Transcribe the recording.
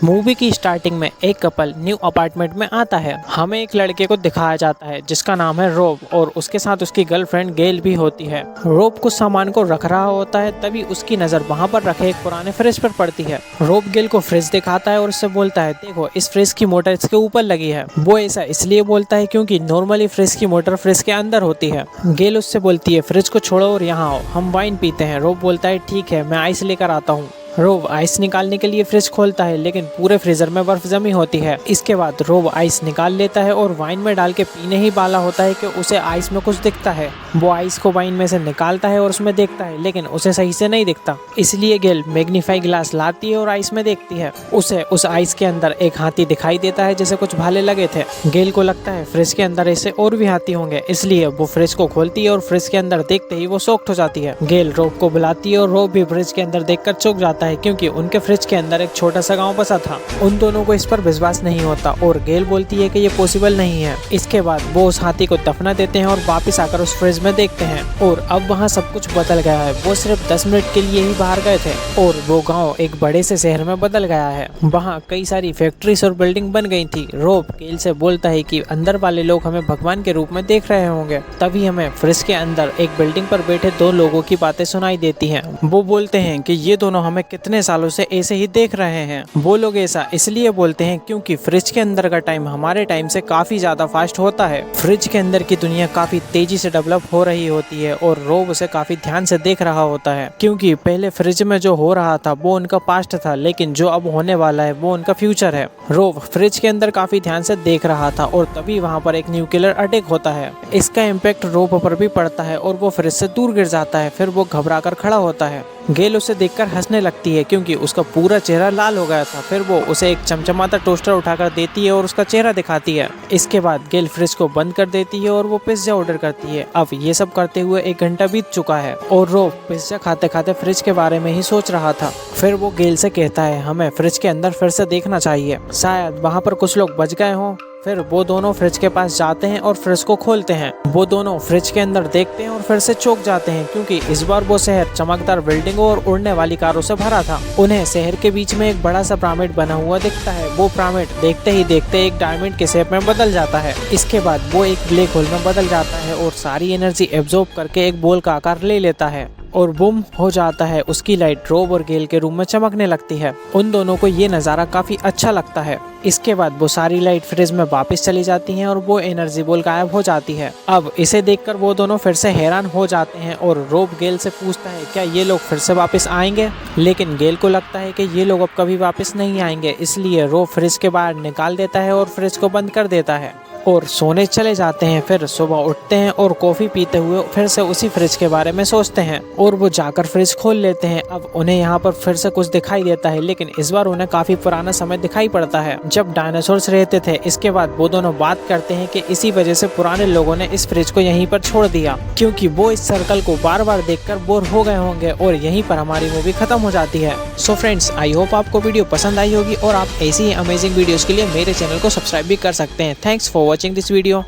Movie की starting में एक कपल न्यू अपार्टमेंट में आता है। हमें एक लड़के को दिखाया जाता है जिसका नाम है रोब और उसके साथ उसकी गर्लफ्रेंड गेल भी होती है। रोब कुछ सामान को रख रहा होता है, तभी उसकी नजर वहां पर रखे एक पुराने फ्रिज पर पड़ती है। रोब गेल को फ्रिज दिखाता है और उससे बोलता है, देखो इस फ्रिज की मोटर इसके ऊपर लगी है। वो ऐसा इसलिए बोलता है क्योंकि नॉर्मली फ्रिज की मोटर फ्रिज के अंदर होती है। गेल उससे बोलती है, फ्रिज को छोड़ो और यहाँ आओ, हम वाइन पीते हैं। रोब बोलता है, ठीक है, मैं आइस लेकर आता हूँ। रोब आइस निकालने के लिए फ्रिज खोलता है, लेकिन पूरे फ्रीजर में बर्फ जमी होती है। इसके बाद रोब आइस निकाल लेता है और वाइन में डाल के पीने ही वाला होता है कि उसे आइस में कुछ दिखता है। वो आइस को वाइन में से निकालता है और उसमें देखता है, लेकिन उसे सही से नहीं दिखता। इसलिए गेल मैग्नीफाई ग्लास लाती है और आइस में देखती है। उसे उस आइस के अंदर एक हाथी दिखाई देता है जैसे कुछ भाले लगे थे। गेल को लगता है फ्रिज के अंदर ऐसे और भी हाथी होंगे, इसलिए वो फ्रिज को खोलती है और फ्रिज के अंदर देखते ही वो शॉक्ड हो जाती है। गेल रोब को बुलाती है और रोब भी फ्रिज के अंदर देखकर चौंक जाता है क्योंकि उनके फ्रिज के अंदर एक छोटा सा गांव बसा था। उन दोनों को इस पर विश्वास नहीं होता और गेल बोलती है कि ये पॉसिबल नहीं है। इसके बाद वो उस हाथी को दफना देते हैं और वापस आकर उस फ्रिज में देखते हैं और अब वहाँ सब कुछ बदल गया है। वो सिर्फ 10 मिनट के लिए ही बाहर गए थे और वो गाँव एक बड़े से शहर में बदल गया है। वहाँ कई सारी फैक्ट्रीज और बिल्डिंग बन गई थी। रोब गेल से बोलता है कि अंदर वाले लोग हमें भगवान के रूप में देख रहे होंगे। तभी हमें फ्रिज के अंदर एक बिल्डिंग पर बैठे दो लोगों की बातें सुनाई देती हैं। वो बोलते हैं कि ये दोनों हमें कितने सालों से ऐसे ही देख रहे हैं। वो लोग ऐसा इसलिए बोलते हैं क्योंकि फ्रिज के अंदर का टाइम हमारे टाइम से काफी ज्यादा फास्ट होता है। फ्रिज के अंदर की दुनिया काफी तेजी से डेवलप हो रही होती है और रोब उसे काफी ध्यान से देख रहा होता है क्योंकि पहले फ्रिज में जो हो रहा था वो उनका पास्ट था, लेकिन जो अब होने वाला है वो उनका फ्यूचर है। रोब फ्रिज के अंदर काफी ध्यान से देख रहा था और तभी वहाँ पर एक न्यूक्लियर अटैक होता है। इसका इम्पैक्ट रोब पर भी पड़ता है और वो फ्रिज से दूर गिर जाता है। फिर वो घबरा कर खड़ा होता है। गेल उसे देखकर हंसने लगती है क्योंकि उसका पूरा चेहरा लाल हो गया था। फिर वो उसे एक चमचमाता टोस्टर उठाकर देती है और उसका चेहरा दिखाती है। इसके बाद गेल फ्रिज को बंद कर देती है और वो पिज्जा ऑर्डर करती है। अब ये सब करते हुए 1 घंटा बीत चुका है और रोब पिज्जा खाते खाते फ्रिज के बारे में ही सोच रहा था। फिर वो गेल से कहता है, हमें फ्रिज के अंदर फिर से देखना चाहिए, शायद वहाँ पर कुछ लोग बच गए हों। फिर वो दोनों फ्रिज के पास जाते हैं और फ्रिज को खोलते हैं। वो दोनों फ्रिज के अंदर देखते हैं और फिर से चौंक जाते हैं क्योंकि इस बार वो शहर चमकदार बिल्डिंगों और उड़ने वाली कारों से भरा था। उन्हें शहर के बीच में एक बड़ा सा पिरामिड बना हुआ दिखता है। वो पिरामिड देखते ही देखते एक डायमंड के शेप में बदल जाता है। इसके बाद वो एक ब्लैक होल में बदल जाता है और सारी एनर्जी एब्जॉर्ब करके एक बॉल का आकार ले लेता है और बुम हो जाता है। उसकी लाइट रोब और गेल के रूम में चमकने लगती है। उन दोनों को ये नज़ारा काफी अच्छा लगता है। इसके बाद वो सारी लाइट फ्रिज में वापस चली जाती हैं और वो एनर्जी बॉल गायब हो जाती है। अब इसे देखकर वो दोनों फिर से हैरान हो जाते हैं और रोब गेल से पूछता है, क्या ये लोग फिर से वापस आएंगे? लेकिन गेल को लगता है कि ये लोग अब कभी वापस नहीं आएंगे, इसलिए रोब फ्रिज के बाहर निकाल देता है और फ्रिज को बंद कर देता है और सोने चले जाते हैं। फिर सुबह उठते हैं और कॉफी पीते हुए फिर से उसी फ्रिज के बारे में सोचते हैं और वो जाकर फ्रिज खोल लेते हैं। अब उन्हें यहाँ पर फिर से कुछ दिखाई देता है, लेकिन इस बार उन्हें काफी पुराना समय दिखाई पड़ता है जब डायनासोर्स रहते थे। इसके बाद वो दोनों बात करते हैं कि इसी वजह से पुराने लोगों ने इस फ्रिज को यहीं पर छोड़ दिया क्योंकि वो इस सर्कल को बार बार देखकर बोर हो गए होंगे और यहीं पर हमारी मूवी खत्म हो जाती है। सो फ्रेंड्स, आई होप आपको वीडियो पसंद आई होगी और आप ऐसी ही अमेजिंग वीडियोस के लिए मेरे चैनल को सब्सक्राइब भी कर सकते हैं। Thanks for watching this video.